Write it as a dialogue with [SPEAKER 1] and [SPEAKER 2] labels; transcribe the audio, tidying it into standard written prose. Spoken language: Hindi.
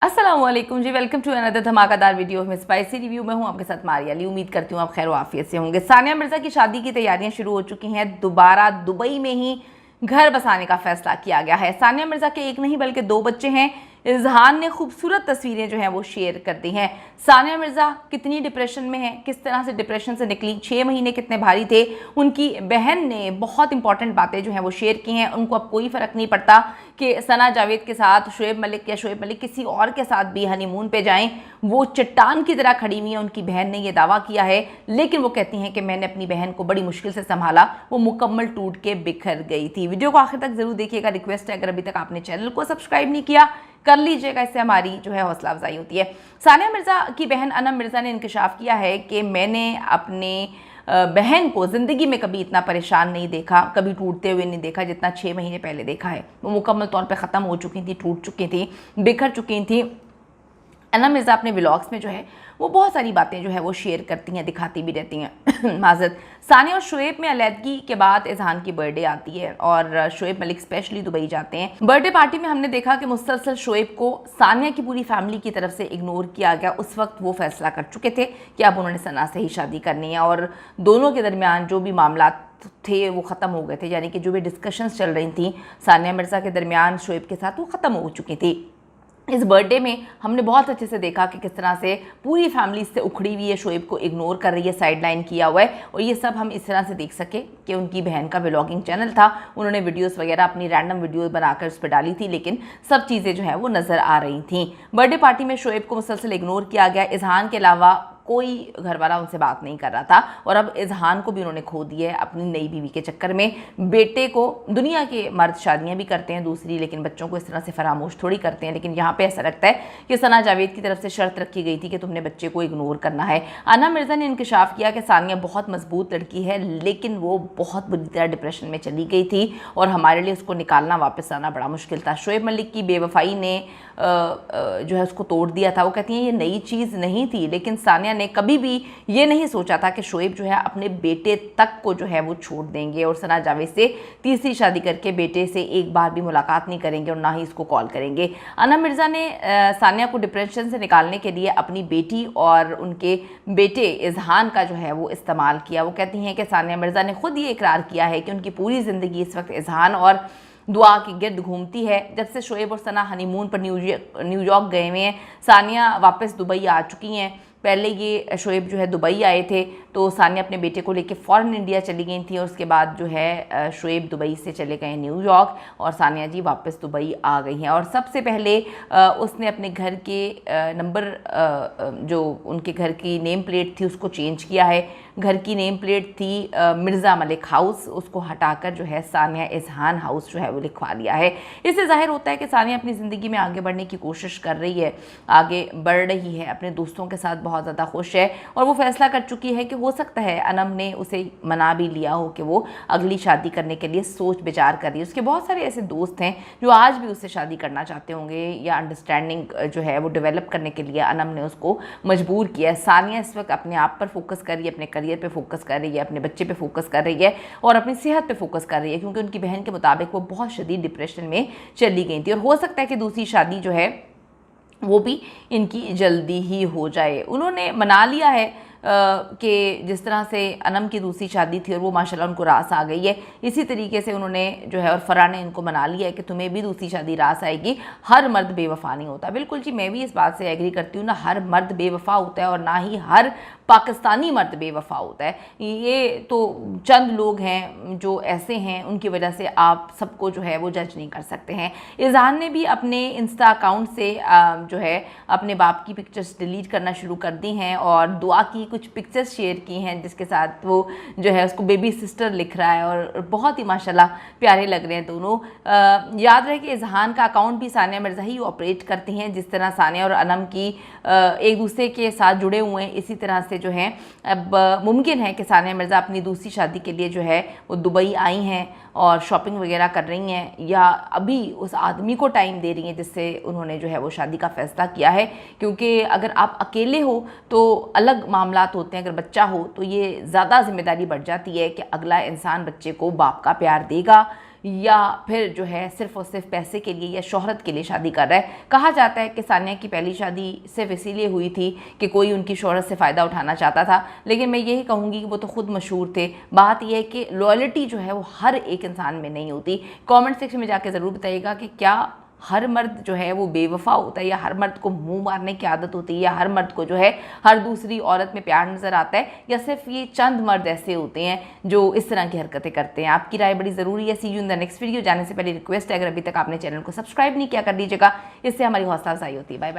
[SPEAKER 1] अस्सलामुअलैकुम जी, वेलकम टू अनदर धमाकेदार वीडियो में स्पाइसी रिव्यू में हूँ आपके साथ मारिया अली। उम्मीद करती हूँ आप खैर आफियत से होंगे। सानिया मिर्ज़ा की शादी की तैयारियां शुरू हो चुकी हैं। दोबारा दुबई में ही घर बसाने का फैसला किया गया है। सानिया मिर्ज़ा के एक नहीं बल्कि दो बच्चे हैं। इज़हान ने खूबसूरत तस्वीरें जो हैं वो शेयर कर दी हैं। सानिया मिर्ज़ा कितनी डिप्रेशन में है, किस तरह से डिप्रेशन से निकली, 6 महीने कितने भारी थे। उनकी बहन ने बहुत इंपॉर्टेंट बातें जो हैं वो शेयर की हैं। उनको अब कोई फ़र्क नहीं पड़ता कि सना जावेद के साथ शुएब मलिक या शुएब मलिक किसी और के साथ भी हनीमून पे जाएं। वो चट्टान की तरह खड़ी हुई है। उनकी बहन ने ये दावा किया है, लेकिन वो कहती हैं कि मैंने अपनी बहन को बड़ी मुश्किल से संभाला, वो मुकम्मल टूट के बिखर गई थी। वीडियो को आखिर तक जरूर देखिएगा। रिक्वेस्ट है, अगर अभी तक आपने चैनल को सब्सक्राइब नहीं किया कर लीजिएगा, इससे हमारी जो है हौसला अफजाई होती है। सानिया मिर्ज़ा की बहन अनम मिर्ज़ा ने इंकशाफ किया है कि मैंने अपने बहन को ज़िंदगी में कभी इतना परेशान नहीं देखा, कभी टूटते हुए नहीं देखा जितना 6 महीने पहले देखा है। वो मुकम्मल तौर पे ख़त्म हो चुकी थी, टूट चुकी थी, बिखर चुकी थी। अनम मिर्ज़ा अपने व्लॉग्स में जो है वो बहुत सारी बातें जो है वो शेयर करती हैं, दिखाती भी रहती हैं। माज़रत, सानिया और शुएब में अलहदगी के बाद इज़हान की बर्थडे आती है और शुएब मलिक स्पेशली दुबई जाते हैं। बर्थडे पार्टी में हमने देखा कि मुसलसल शुएब को सानिया की पूरी फैमिली की तरफ से इग्नोर किया गया। उस वक्त वो फैसला कर चुके थे कि अब उन्होंने सना से ही शादी करनी है और दोनों के दरमियान जो भी मामला थे वो ख़त्म हो गए थे। यानी कि जो भी डिस्कशंस चल रही थी सानिया मिर्ज़ा के दरमियान शुएब के साथ, वो ख़त्म हो चुकी थी। इस बर्थडे में हमने बहुत अच्छे से देखा कि किस तरह से पूरी फैमिली इससे उखड़ी हुई है, शुएब को इग्नोर कर रही है, साइड लाइन किया हुआ है। और ये सब हम इस तरह से देख सके कि उनकी बहन का व्लॉगिंग चैनल था, उन्होंने वीडियोस वगैरह अपनी रैंडम वीडियो बनाकर उस पर डाली थी, लेकिन सब चीज़ें जो है वो नज़र आ रही थी। बर्थडे पार्टी में शुएब को मुसलसल इग्नोर किया गया। इज़हान के अलावा कोई घरवाला उनसे बात नहीं कर रहा था और अब इज़हान को भी उन्होंने खो दिया है अपनी नई बीवी के चक्कर में। बेटे को, दुनिया के मर्द शादियां भी करते हैं दूसरी, लेकिन बच्चों को इस तरह से फरामोश थोड़ी करते हैं। लेकिन यहाँ पे ऐसा लगता है कि सना जावेद की तरफ से शर्त रखी गई थी कि तुमने बच्चे को इग्नोर करना है। अना मिर्ज़ा ने इंकशाफ किया कि सानिया बहुत मजबूत लड़की है, लेकिन वो बहुत बुरी तरह डिप्रेशन में चली गई थी और हमारे लिए उसको निकालना, वापस आना बड़ा मुश्किल था। शुएब मलिक की बेवफाई ने जो है उसको तोड़ दिया था। वो कहती हैं ये नई चीज़ नहीं थी, लेकिन सानिया ने कभी भी ये नहीं सोचा था कि शुएब जो है अपने बेटे तक को जो है वो छोड़ देंगे और सना जावेद से तीसरी शादी करके बेटे से एक बार भी मुलाकात नहीं करेंगे और ना ही इसको कॉल करेंगे। अना मिर्ज़ा ने सानिया को डिप्रेशन से निकालने के लिए अपनी बेटी और उनके बेटे इज़हान का जो है वो इस्तेमाल किया। वो कहती हैं कि सानिया मिर्ज़ा ने खुद ये इकरार किया है कि उनकी पूरी ज़िंदगी इस वक्त इज़हान और दुआ के गिर्द घूमती है। जब से शुएब और सना हनीमून पर न्यूयॉर्क गए हुए हैं, सानिया वापस दुबई आ चुकी हैं। पहले ये शुएब जो है दुबई आए थे तो सानिया अपने बेटे को लेके फ़ौरन इंडिया चली गई थी और उसके बाद जो है शुएब दुबई से चले गए न्यूयॉर्क और सानिया जी वापस दुबई आ गई हैं। और सबसे पहले उसने अपने घर के नंबर, जो उनके घर की नेम प्लेट थी उसको चेंज किया है। घर की नेम प्लेट थी मिर्ज़ा मलिक हाउस, उसको हटाकर जो है सानिया इज़हान हाउस जो है वो लिखवा लिया है। इससे जाहिर होता है कि सानिया अपनी ज़िंदगी में आगे बढ़ने की कोशिश कर रही है, आगे बढ़ रही है, अपने दोस्तों के साथ बहुत ज़्यादा खुश है और वो फैसला कर चुकी है कि हो सकता है अनम ने उसे मना भी लिया हो कि वो अगली शादी करने के लिए सोच विचार कर रही है। उसके बहुत सारे ऐसे दोस्त हैं जो आज भी उससे शादी करना चाहते होंगे या अंडरस्टैंडिंग जो है वो डेवलप करने के लिए अनम ने उसको मजबूर किया है। सानिया इस वक्त अपने आप पर फोकस कर रही है, अपने करियर पे फोकस कर रही है, अपने बच्चे पे फोकस कर रही है और अपनी सेहत पे फोकस कर रही है, क्योंकि उनकी बहन के मुताबिक वो बहुत शदीद डिप्रेशन में चली गई थी और हो सकता है कि दूसरी शादी जो है वो भी इनकी जल्दी ही हो जाए। उन्होंने मना लिया है कि जिस तरह से अनम की दूसरी शादी थी और वो माशाल्लाह उनको रास आ गई है, इसी तरीके से उन्होंने जो है और फरा ने इनको मना लिया है कि तुम्हें भी दूसरी शादी रास आएगी। हर मर्द बेवफा नहीं होता। बिल्कुल जी, मैं भी इस बात से एग्री करती हूँ, ना हर मर्द बेवफा होता है और ना ही हर पाकिस्तानी मर्द बेवफा होता है। ये तो चंद लोग हैं जो ऐसे हैं, उनकी वजह से आप सबको जो है वो जज नहीं कर सकते हैं। इज़हान ने भी अपने इंस्टा अकाउंट से जो है अपने बाप की पिक्चर्स डिलीट करना शुरू कर दी हैं और दुआ की कुछ पिक्चर्स शेयर की हैं जिसके साथ वो जो है उसको बेबी सिस्टर लिख रहा है और बहुत ही माशाल्लाह प्यारे लग रहे हैं दोनों। याद रहे कि इज़हान का अकाउंट भी सानिया मिर्ज़ा ही ऑपरेट करती हैं। जिस तरह सानिया और अनम की एक दूसरे के साथ जुड़े हुए हैं, इसी तरह से जो है अब मुमकिन है कि सानिया मिर्ज़ा अपनी दूसरी शादी के लिए जो है वो दुबई आई हैं और शॉपिंग वगैरह कर रही हैं या अभी उस आदमी को टाइम दे रही हैं जिससे उन्होंने जो है वो शादी का फ़ैसला किया है। क्योंकि अगर आप अकेले हो तो अलग मामलात होते हैं, अगर बच्चा हो तो ये ज़्यादा जिम्मेदारी बढ़ जाती है कि अगला इंसान बच्चे को बाप का प्यार देगा या फिर जो है सिर्फ और सिर्फ पैसे के लिए या शोहरत के लिए शादी कर रहा है। कहा जाता है कि सानिया की पहली शादी सिर्फ इसीलिए हुई थी कि कोई उनकी शोहरत से फ़ायदा उठाना चाहता था, लेकिन मैं यही कहूँगी कि वो तो खुद मशहूर थे। बात यह है कि लॉयल्टी जो है वो हर एक इंसान में नहीं होती। कमेंट सेक्शन में जाके ज़रूर बताइएगा कि क्या हर मर्द जो है वो बेवफा होता है, या हर मर्द को मुंह मारने की आदत होती है, या हर मर्द को जो है हर दूसरी औरत में प्यार नज़र आता है, या सिर्फ ये चंद मर्द ऐसे होते हैं जो इस तरह की हरकतें करते हैं। आपकी राय बड़ी ज़रूरी है। See you in the next video. जाने से पहले रिक्वेस्ट है, अगर अभी तक आपने चैनल को सब्सक्राइब नहीं किया कर दीजिएगा, इससे हमारी हौसला अफजाई होती है। Bye bye.